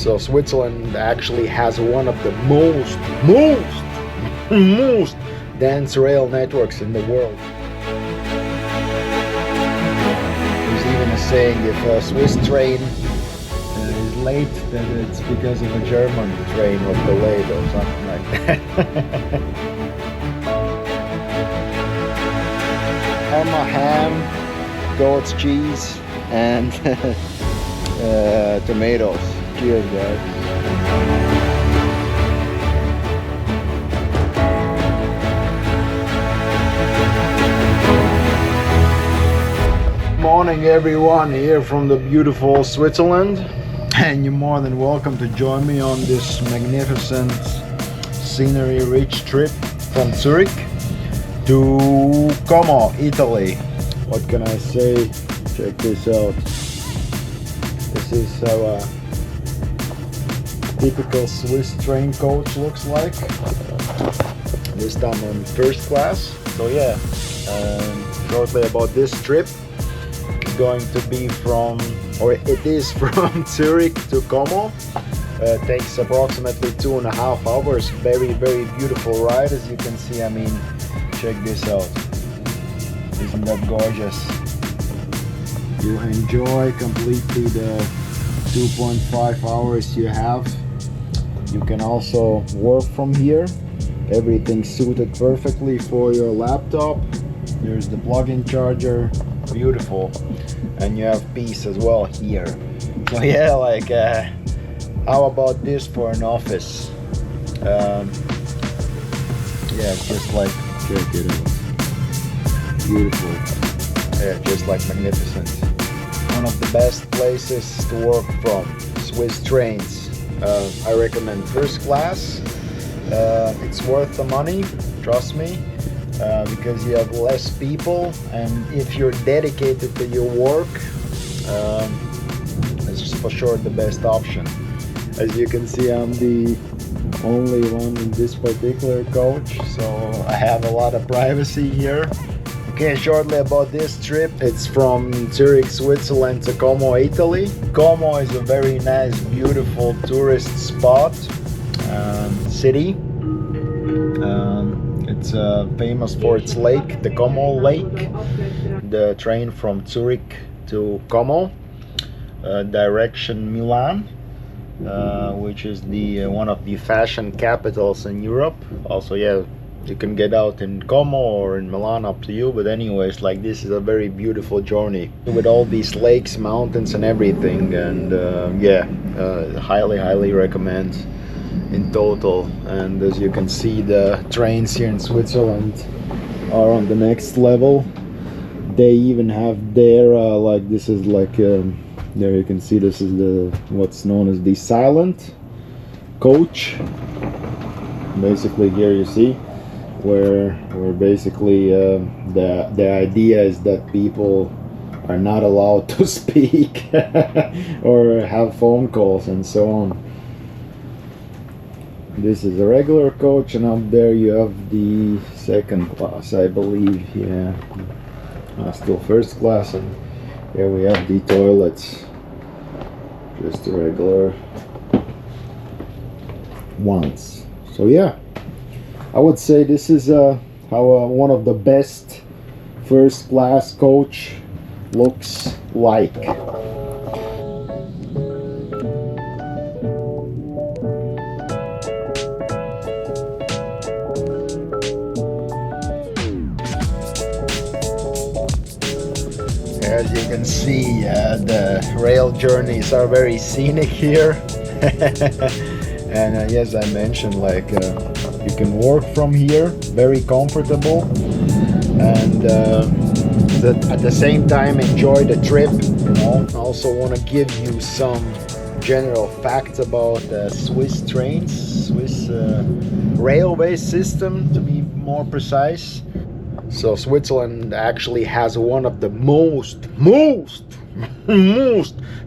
So Switzerland actually has one of the most dense rail networks in the world. There's even a saying, if a Swiss train is late, that it's because of a German train was delayed or something like that. Parma ham, goat's cheese, and tomatoes. Cheers, guys. Morning everyone, here from the beautiful Switzerland, and you're more than welcome to join me on this magnificent scenery rich trip from Zurich to Como, Italy. What can I say? Check this out. This is how a typical Swiss train coach looks like. This time on first class. So yeah, shortly about this trip. It's going to be from, or it is from Zurich to Como. Takes approximately 2.5 hours. Very beautiful ride, as you can see. I mean, check this out. Isn't that gorgeous? You enjoy completely the 2.5 hours you have. You can also work from here. Everything's suited perfectly for your laptop. There's the plug-in charger. Beautiful. And you have peace as well here. So yeah, like how about this for an office? Yeah, just like, check it out. Beautiful. Yeah, just like magnificent. One of the best places to work from. Swiss trains. I recommend first class. It's worth the money, trust me, because you have less people, and if you're dedicated to your work, it's for sure the best option. As you can see, I'm the only one in this particular coach, so I have a lot of privacy here. Okay, shortly about this trip. It's from Zurich, Switzerland to Como, Italy. Como is a very nice, beautiful tourist spot, city. It's famous for its lake, the Como Lake. The train from Zurich to Como, direction Milan, which is the one of the fashion capitals in Europe. Also, yeah, you can get out in Como or in Milan, up to you, but anyways, like, this is a very beautiful journey with all these lakes, mountains and everything, and yeah, highly recommend in total. And as you can see, the trains here in Switzerland are on the next level. They even have their like, this is like there you can see, this is the what's known as the silent coach. Basically, here you see where basically the idea is that people are not allowed to speak or have phone calls and so on. This is a regular coach, and up there you have the second class, I believe. Yeah, still first class, and here we have the toilets, just the regular ones. So yeah, I would say this is how one of the best first class coach looks like. As you can see, the rail journeys are very scenic here. And yes, I mentioned, like, you can work from here, very comfortable, and at the same time enjoy the trip, you know. I also want to give you some general facts about Swiss trains, Swiss railway system, to be more precise. So Switzerland actually has one of the most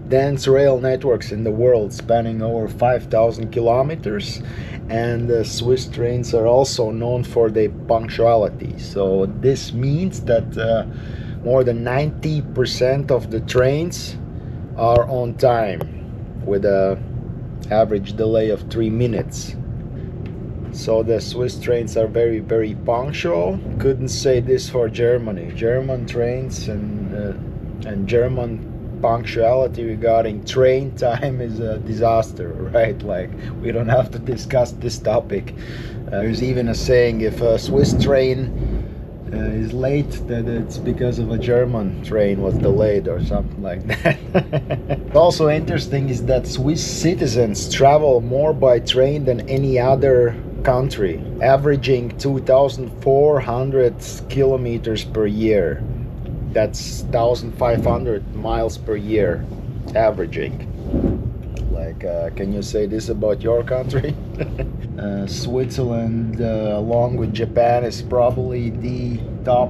dense rail networks in the world, spanning over 5,000 kilometers, and the Swiss trains are also known for their punctuality. So this means that more than 90% of the trains are on time, with a average delay of 3 minutes. So the Swiss trains are very, very punctual. Couldn't say this for Germany. German trains and German punctuality regarding train time is a disaster, right? Like, we don't have to discuss this topic. There's even a saying, if a Swiss train is late, that it's because of a German train was delayed or something like that. Also interesting is that Swiss citizens travel more by train than any other country, averaging 2,400 kilometers per year. That's 1,500 miles per year averaging. Like, can you say this about your country? Switzerland, along with Japan, is probably the top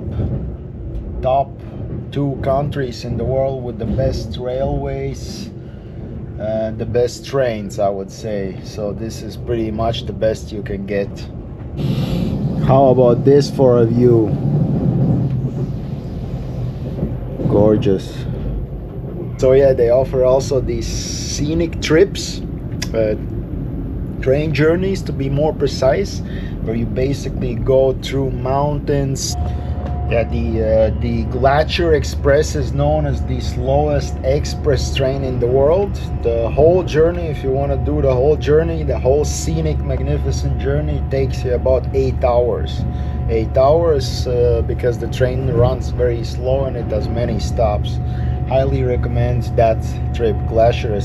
2 countries in the world with the best railways, the best trains, I would say. So this is pretty much the best you can get. How about this for a view? Gorgeous. So yeah, they offer also these scenic trips, train journeys to be more precise, where you basically go through mountains. Yeah, the Glacier Express is known as the slowest express train in the world. The whole journey, if you want to do the whole journey, the whole scenic, magnificent journey, takes you about 8 hours. 8 hours because the train runs very slow and it does many stops. Highly recommend that trip, Glacier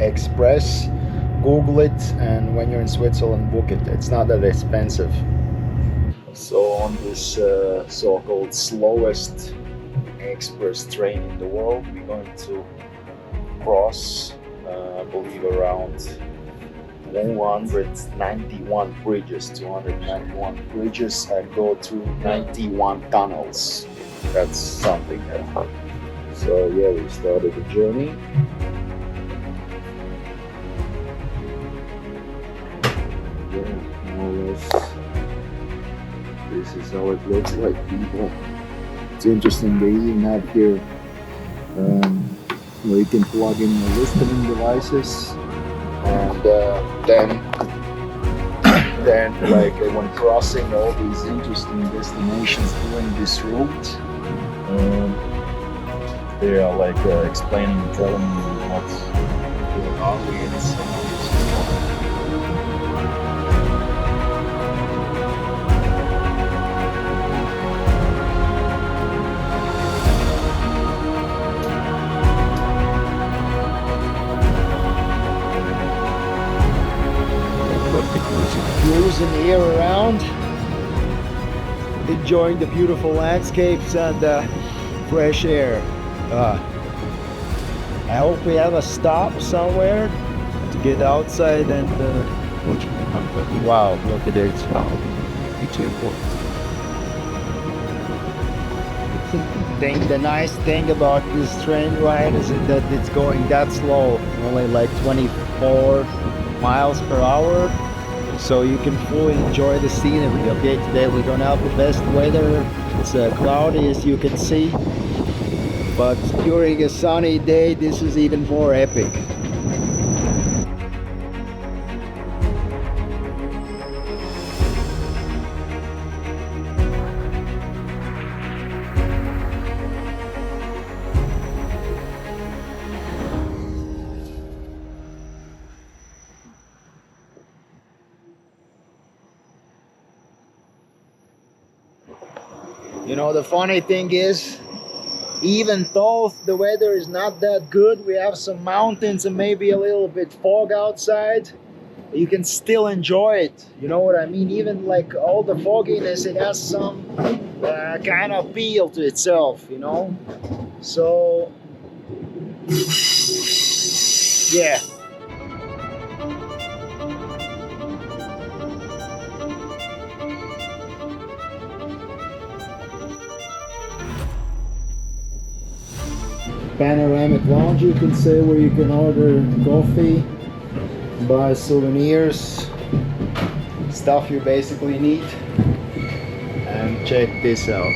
Express. Google it, and when you're in Switzerland, book it. It's not that expensive. So on this so-called slowest express train in the world, we're going to cross, I believe, around 291 bridges and go through 91 tunnels. That's something. So yeah, we started the journey. Yeah, more or less. This is how it looks like, people. It's interesting, they even have here where you can plug in your listening devices, and then like when crossing all these interesting destinations during this route, they are like explaining, telling you where are we and so on. Cruising here around, enjoying the beautiful landscapes and fresh air. I hope we have a stop somewhere to get outside and wow, look at it. The nice thing about this train ride is that it's going that slow, only like 24 miles per hour. So you can fully enjoy the scenery. Okay, today we don't have the best weather. It's cloudy, as you can see. But during a sunny day, this is even more epic. You know, the funny thing is, even though the weather is not that good, we have some mountains and maybe a little bit fog outside, you can still enjoy it. You know what I mean? Even like all the fogginess, it has some kind of appeal to itself, you know? So, yeah. Panoramic lounge, you can say, where you can order coffee, buy souvenirs, stuff you basically need. And check this out.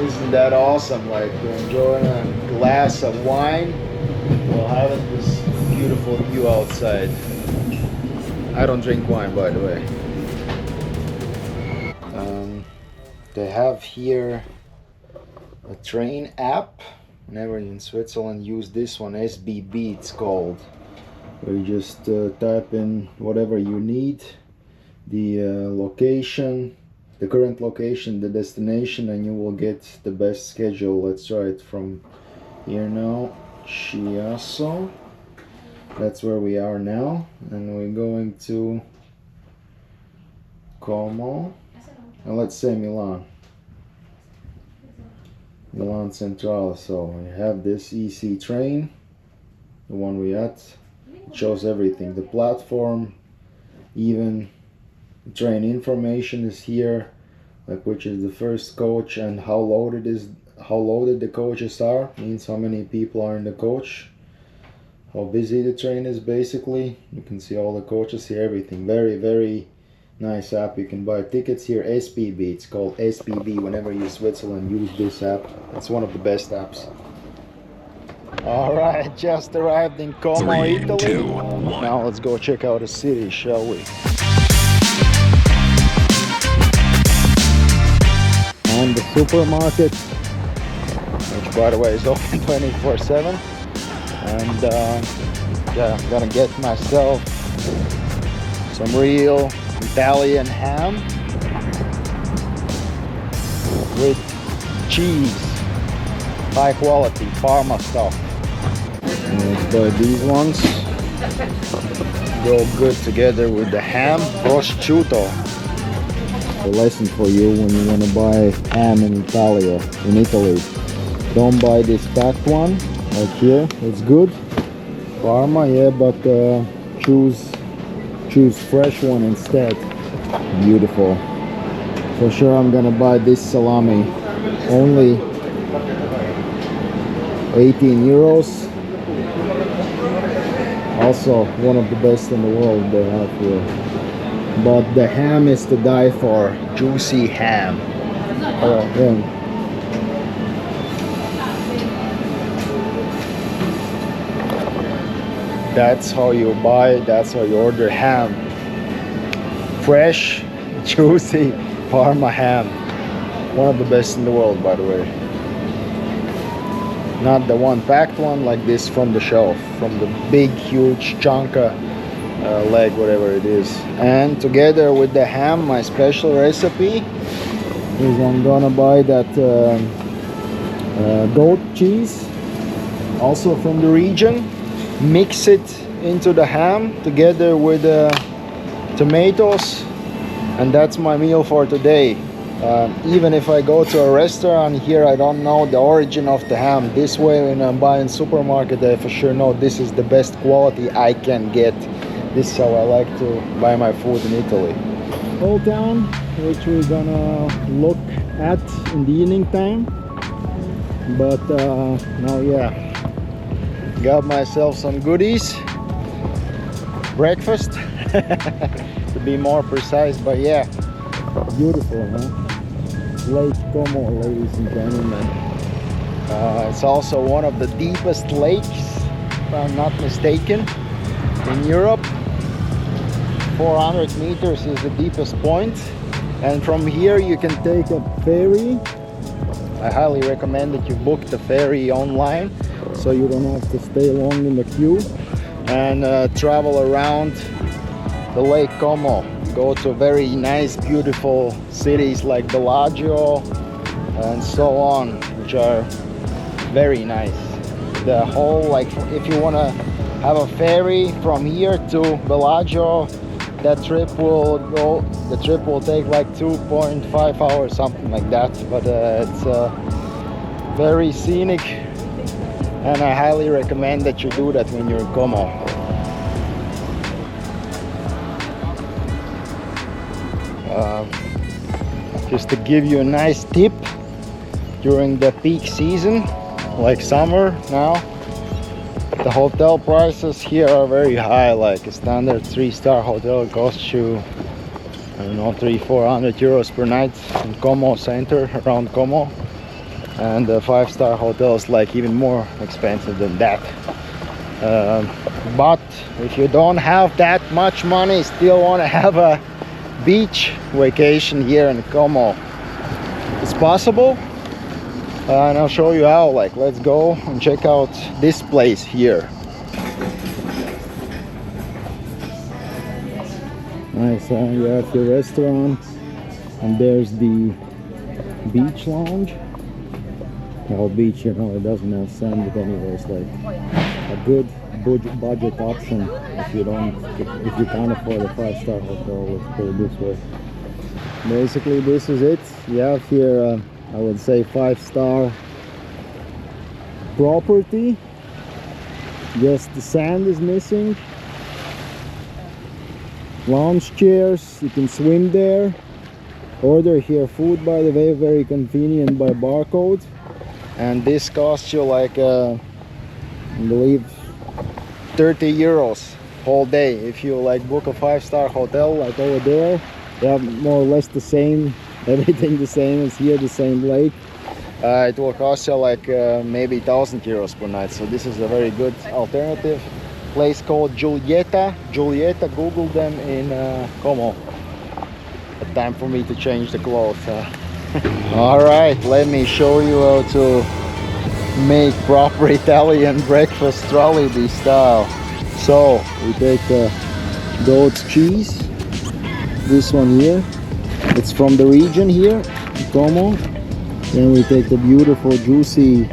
Isn't that awesome? Like enjoying a glass of wine while having this beautiful view outside. I don't drink wine, by the way. They have here a train app. Whenever you're in Switzerland, use this one, SBB it's called. Where you just type in whatever you need, the location, the current location, the destination, and you will get the best schedule. Let's try it from here now. Chiasso. That's where we are now, and we're going to Como, and let's say Milan Centrale. So we have this EC train, the one we at. It shows everything, the platform, even the train information is here, like which is the first coach and how loaded the coaches are, means how many people are in the coach, how busy the train is. Basically you can see all the coaches here, everything. Very, very nice app. You can buy tickets here. SPB, it's called SPB. Whenever you're in Switzerland, use this app. It's one of the best apps. All right, just arrived in Como, Italy. 2, 1. Now let's go check out the city, shall we? And the supermarket, which by the way is open 24/7. And yeah, I'm gonna get myself some real Italian ham with cheese, high quality Parma stuff. And let's buy these ones. Go good together with the ham, prosciutto. A lesson for you when you want to buy ham in Italy. Don't buy this packed one, like here. It's good, Parma, yeah, but choose fresh one instead. Beautiful. For sure I'm gonna buy this salami. Only 18 euros. Also one of the best in the world they have here. But the ham is to die for. Juicy ham. Yeah. That's how you buy, that's how you order ham. Fresh, juicy Parma ham. One of the best in the world, by the way. Not the one packed one like this from the shelf, from the big huge chunka leg, whatever it is. And together with the ham, my special recipe is I'm gonna buy that goat cheese, also from the region. Mix it into the ham together with tomatoes, and that's my meal for today. Even if I go to a restaurant here, I don't know the origin of the ham. This way, when I'm buying supermarket, I for sure know this is the best quality I can get. This is how I like to buy my food in Italy. Old Town, which we're gonna look at in the evening time. But now, yeah, got myself some goodies. Breakfast, to be more precise. But yeah, beautiful, huh? Lake Como, ladies and gentlemen. It's also one of the deepest lakes, if I'm not mistaken, in Europe. 400 meters is the deepest point, and from here you can take a ferry. I highly recommend that you book the ferry online, so you don't have to stay long in the queue, and travel around the Lake Como. Go to very nice, beautiful cities like Bellagio and so on, which are very nice. The whole, like, if you want to have a ferry from here to Bellagio, the trip will take like 2.5 hours, something like that. But it's very scenic, and I highly recommend that you do that when you're in Como. Just to give you a nice tip, during the peak season, like summer now, the hotel prices here are very high. Like a standard 3-star hotel costs you, I don't know, 300-400 euros per night in Como center, around Como. and the five-star hotels like even more expensive than that. But if you don't have that much money, still want to have a beach vacation here in Como, it's possible, and I'll show you how. Like, let's go and check out this place here. Nice, you have your restaurant, and there's the beach lounge. Well, beach, you know, it doesn't have sand, but anyway, it's like a good budget option if you can't afford a five-star hotel. Let's put it this way. Basically, this is it. You have here, I would say, five-star property. Just the sand is missing. Lounge chairs, you can swim there. Order here food, by the way, very convenient by barcode. And this costs you like I believe 30 euros whole day. If you like book a five-star hotel like over there, they have more or less the same, everything the same as here, the same lake. It will cost you like maybe 1,000 euros per night. So this is a very good alternative. Place called Giulietta. Google them in Como. Time for me to change the clothes. All right, let me show you how to make proper Italian breakfast Jollibee style. So we take the goat's cheese, this one here, it's from the region here, Como. Then we take the beautiful juicy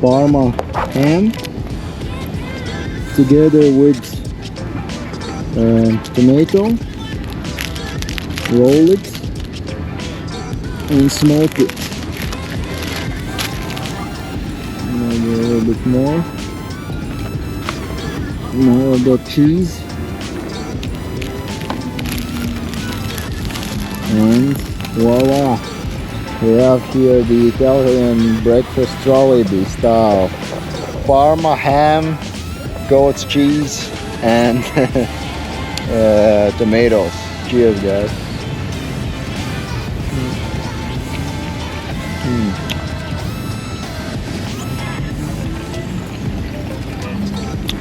Parma ham together with tomato, roll it and smoke it. Maybe a little bit more of the cheese, and voila, we have here the Italian breakfast Jollibee style. Parma ham, goat's cheese, and tomatoes. Cheers, guys.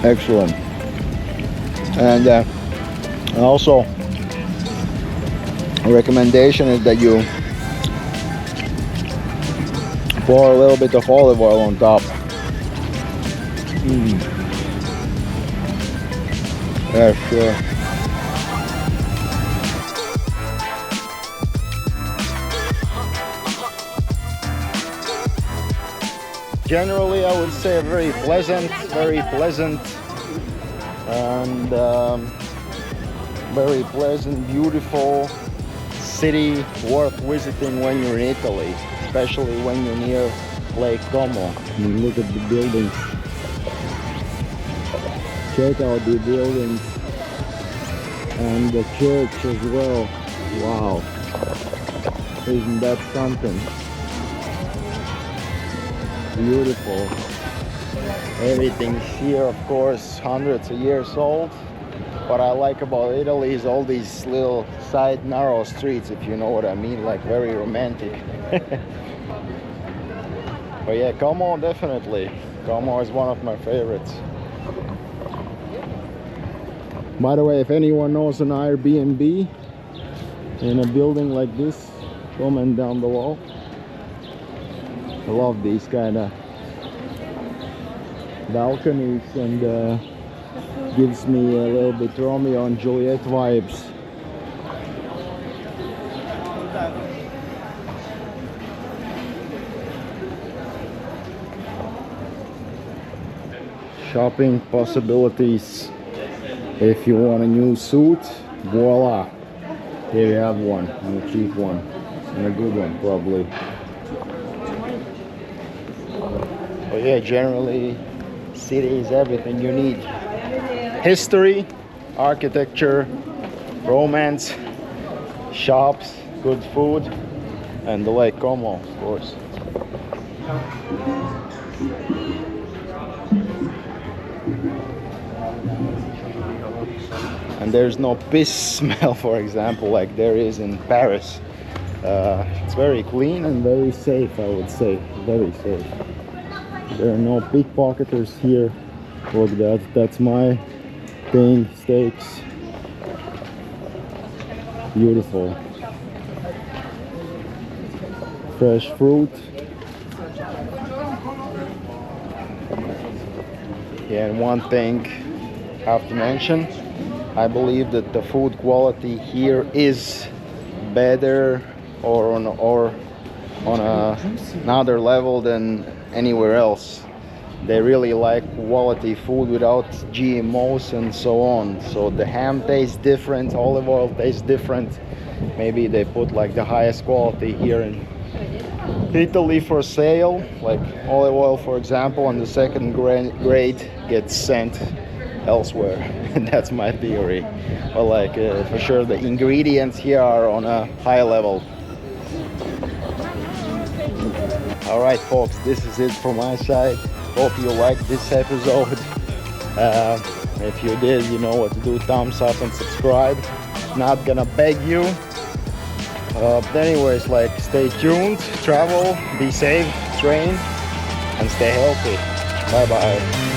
Excellent. And also a recommendation is that you pour a little bit of olive oil on top. Yeah, sure. Generally, I would say very pleasant and very pleasant, beautiful city worth visiting when you're in Italy, especially when you're near Lake Como. You look at the buildings. Check out the buildings and the church as well. Wow, isn't that something? Beautiful. Everything's here, of course, hundreds of years old. What I like about Italy is all these little side narrow streets, if you know what I mean, like very romantic. But yeah, Como, definitely. Como is one of my favorites. By the way, if anyone knows an Airbnb in a building like this, comment down below. I love these kind of balconies, and gives me a little bit Romeo and Juliet vibes. Shopping possibilities. If you want a new suit, voila, here you have one, and a cheap one, and a good one probably. But yeah, generally, city is everything you need. History, architecture, romance, shops, good food, and the Lake Como, of course. And there's no piss smell, for example, like there is in Paris. It's very clean and very safe, I would say. Very safe. There are no pickpocketers here. Look, that's my thing, steaks. Beautiful. Fresh fruit. Yeah, and one thing I have to mention, I believe that the food quality here is better or on another level than anywhere else. They really like quality food without GMOs and so on. So the ham tastes different, olive oil tastes different. Maybe they put like the highest quality here in Italy for sale, like olive oil for example, and the second grade gets sent elsewhere. That's my theory. But like for sure the ingredients here are on a high level. Alright folks, this is it from my side. Hope you liked this episode. If you did, you know what to do. Thumbs up and subscribe. Not gonna beg you. But anyways, like, stay tuned, travel, be safe, train, and stay healthy. Bye bye.